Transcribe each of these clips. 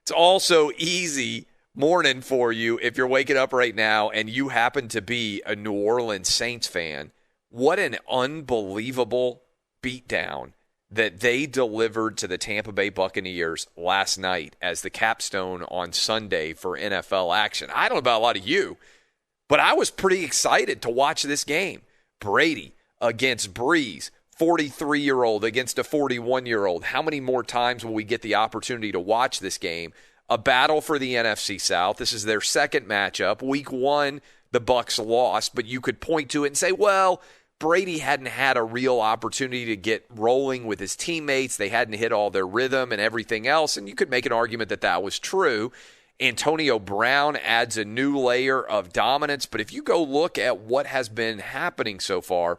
It's also easy morning for you if you're waking up right now and you happen to be a New Orleans Saints fan. What an unbelievable beatdown that they delivered to the Tampa Bay Buccaneers last night as the capstone on Sunday for NFL action. I don't know about a lot of you, but I was pretty excited to watch this game. Brady against Breeze, 43-year-old against a 41-year-old. How many more times will we get the opportunity to watch this game? A battle for the NFC South. This is their second matchup. Week 1, the Bucs lost, but you could point to it and say, well, Brady hadn't had a real opportunity to get rolling with his teammates. They hadn't hit all their rhythm and everything else, and you could make an argument that that was true. Antonio Brown adds a new layer of dominance, but if you go look at what has been happening so far,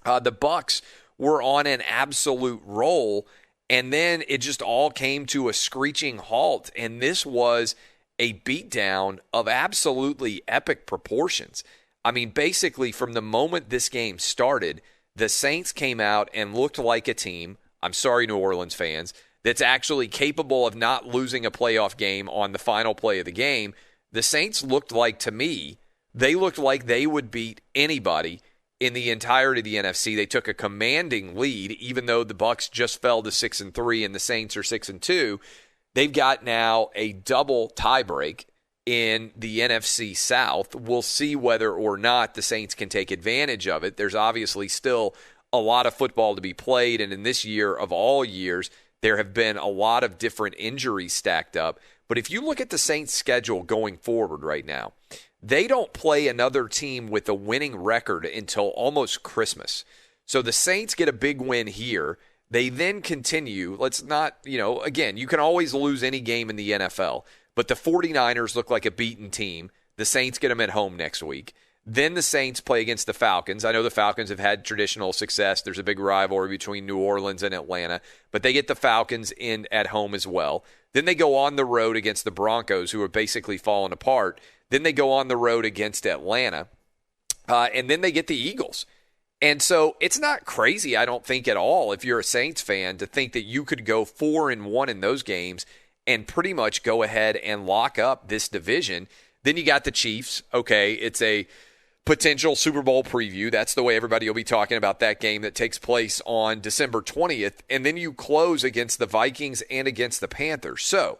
the Bucs were on an absolute roll, and then it just all came to a screeching halt, and this was a beatdown of absolutely epic proportions. I mean, basically, from the moment this game started, the Saints came out and looked like a team, I'm sorry, New Orleans fans, that's actually capable of not losing a playoff game on the final play of the game. The Saints looked like, to me, they looked like they would beat anybody in the entirety of the NFC. They took a commanding lead, even though the Bucs just fell to 6-3 and the Saints are 6-2. They've got now a double tiebreak in the NFC South. We'll see whether or not the Saints can take advantage of it. There's obviously still a lot of football to be played, and in this year of all years, there have been a lot of different injuries stacked up. But if you look at the Saints' schedule going forward right now, they don't play another team with a winning record until almost Christmas. So the Saints get a big win here. They then continue. Let's not, again, you can always lose any game in the NFL. But the 49ers look like a beaten team. The Saints get them at home next week. Then the Saints play against the Falcons. I know the Falcons have had traditional success. There's a big rivalry between New Orleans and Atlanta. But they get the Falcons in at home as well. Then they go on the road against the Broncos, who are basically falling apart. Then they go on the road against Atlanta. And then they get the Eagles. And so it's not crazy, I don't think, at all, if you're a Saints fan, to think that you could go 4-1 in those games and pretty much go ahead and lock up this division. Then you got the Chiefs. Okay, it's a potential Super Bowl preview. That's the way everybody will be talking about that game that takes place on December 20th. And then you close against the Vikings and against the Panthers. So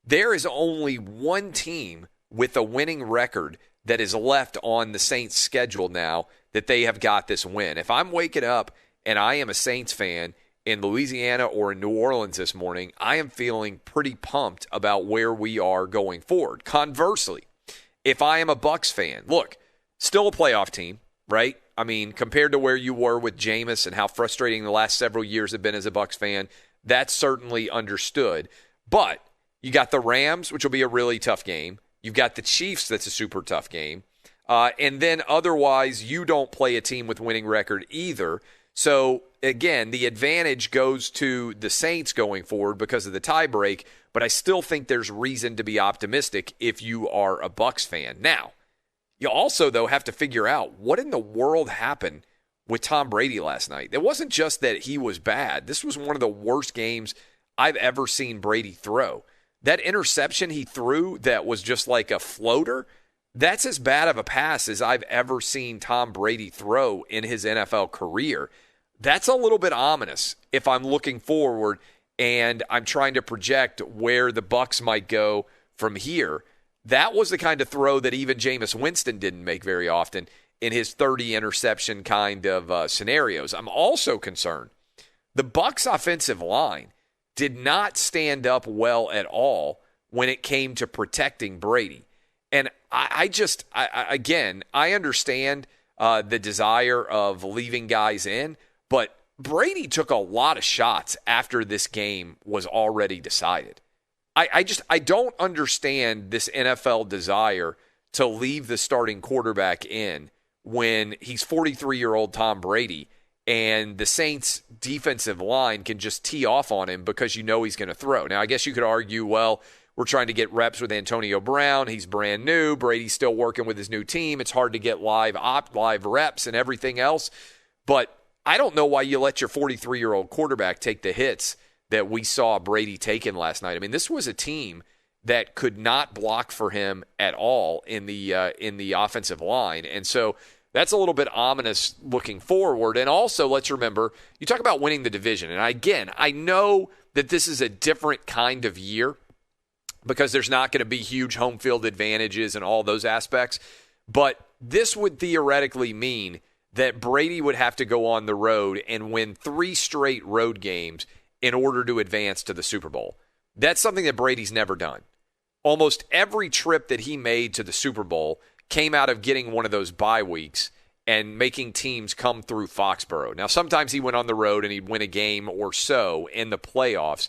there is only one team with a winning record that is left on the Saints' schedule now that they have got this win. If I'm waking up and I am a Saints fan in Louisiana or in New Orleans this morning, I am feeling pretty pumped about where we are going forward. Conversely, if I am a Bucs fan, look, still a playoff team, right? I mean, compared to where you were with Jameis and how frustrating the last several years have been as a Bucs fan, that's certainly understood. But you got the Rams, which will be a really tough game. You've got the Chiefs, that's a super tough game. And then otherwise, you don't play a team with winning record either. So, again, the advantage goes to the Saints going forward because of the tiebreak, but I still think there's reason to be optimistic if you are a Bucs fan. Now, you also, though, have to figure out what in the world happened with Tom Brady last night. It wasn't just that he was bad. This was one of the worst games I've ever seen Brady throw. That interception he threw that was just like a floater, that's as bad of a pass as I've ever seen Tom Brady throw in his NFL career. That's a little bit ominous if I'm looking forward and I'm trying to project where the Bucs might go from here. That was the kind of throw that even Jameis Winston didn't make very often in his 30 interception kind of scenarios. I'm also concerned the Bucs offensive line did not stand up well at all when it came to protecting Brady. And I understand the desire of leaving guys in, but Brady took a lot of shots after this game was already decided. I don't understand this NFL desire to leave the starting quarterback in when he's 43-year-old Tom Brady and the Saints' defensive line can just tee off on him because you know he's going to throw. Now, I guess you could argue, well, we're trying to get reps with Antonio Brown. He's brand new. Brady's still working with his new team. It's hard to get live reps and everything else. But I don't know why you let your 43-year-old quarterback take the hits that we saw Brady taking last night. I mean, this was a team that could not block for him at all in the offensive line. And so that's a little bit ominous looking forward. And also, let's remember, you talk about winning the division. And again, I know that this is a different kind of year because there's not going to be huge home field advantages and all those aspects. But this would theoretically mean that Brady would have to go on the road and win 3 straight road games in order to advance to the Super Bowl. That's something that Brady's never done. Almost every trip that he made to the Super Bowl came out of getting one of those bye weeks and making teams come through Foxborough. Now, sometimes he went on the road and he'd win a game or so in the playoffs.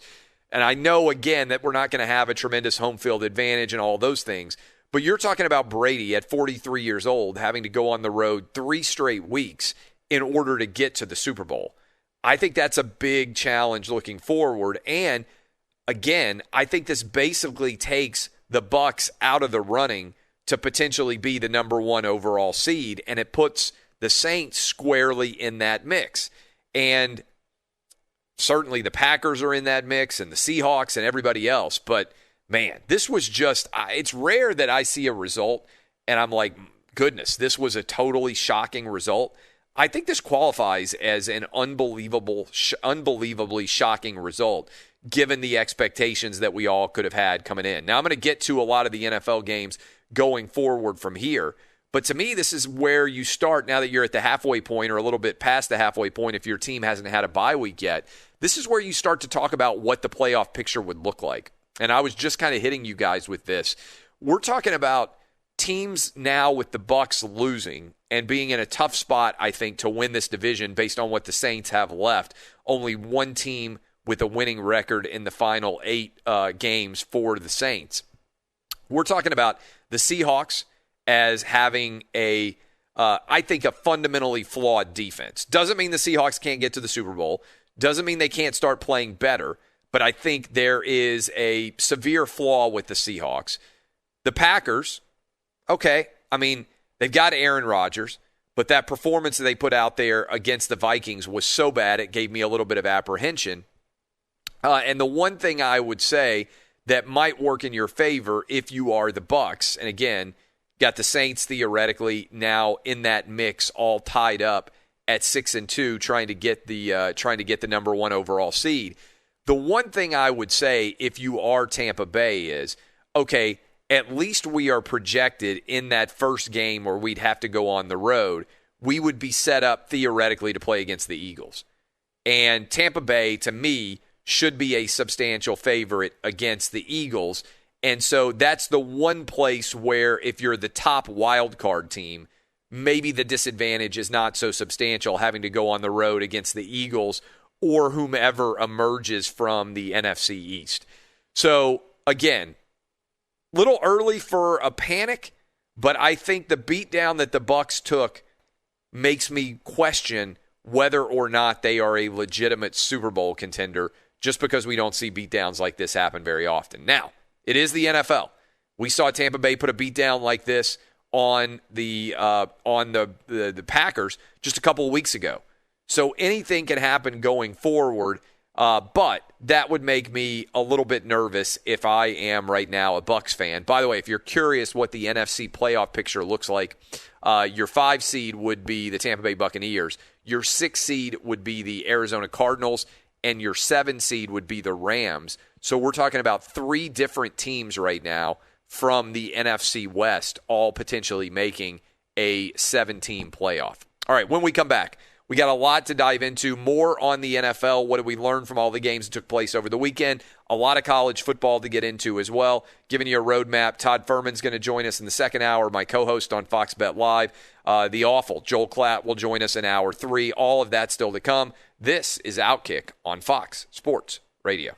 And I know, again, that we're not going to have a tremendous home field advantage and all those things. But you're talking about Brady at 43 years old having to go on the road 3 straight weeks in order to get to the Super Bowl. I think that's a big challenge looking forward. And again, I think this basically takes the Bucs out of the running to potentially be the number 1 overall seed, and it puts the Saints squarely in that mix. And certainly the Packers are in that mix and the Seahawks and everybody else. But, man, this was just – it's rare that I see a result and I'm like, goodness, this was a totally shocking result. I think this qualifies as an unbelievably shocking result given the expectations that we all could have had coming in. Now, I'm going to get to a lot of the NFL games going forward from here. But to me, this is where you start now that you're at the halfway point or a little bit past the halfway point if your team hasn't had a bye week yet. This is where you start to talk about what the playoff picture would look like. And I was just kind of hitting you guys with this. We're talking about teams now with the Bucs losing and being in a tough spot, I think, to win this division based on what the Saints have left. Only one team with a winning record in the final 8 games for the Saints. We're talking about the Seahawks as having I think, a fundamentally flawed defense. Doesn't mean the Seahawks can't get to the Super Bowl. Doesn't mean they can't start playing better. But I think there is a severe flaw with the Seahawks. The Packers, okay, I mean, they've got Aaron Rodgers, but that performance that they put out there against the Vikings was so bad it gave me a little bit of apprehension. And the one thing I would say that might work in your favor if you are the Bucs, and again, got the Saints theoretically now in that mix, all tied up at 6-2, trying to get the number 1 overall seed. The one thing I would say if you are Tampa Bay is, okay, at least we are projected in that first game where we'd have to go on the road, we would be set up theoretically to play against the Eagles. And Tampa Bay, to me, should be a substantial favorite against the Eagles. And so that's the one place where if you're the top wild card team, maybe the disadvantage is not so substantial having to go on the road against the Eagles or whomever emerges from the NFC East. So, again, little early for a panic, but I think the beatdown that the Bucs took makes me question whether or not they are a legitimate Super Bowl contender just because we don't see beatdowns like this happen very often. Now, it is the NFL. We saw Tampa Bay put a beatdown like this on the Packers just a couple of weeks ago. So anything can happen going forward, but that would make me a little bit nervous if I am right now a Bucs fan. By the way, if you're curious what the NFC playoff picture looks like, your 5 seed would be the Tampa Bay Buccaneers, your 6 seed would be the Arizona Cardinals, and your 7 seed would be the Rams. So we're talking about 3 different teams right now from the NFC West, all potentially making a 7-team playoff. All right, when we come back, we got a lot to dive into, more on the NFL. What did we learn from all the games that took place over the weekend? A lot of college football to get into as well. Giving you a roadmap, Todd Furman's going to join us in the second hour, my co-host on Fox Bet Live. The awful Joel Klatt will join us in hour 3. All of that still to come. This is Outkick on Fox Sports Radio.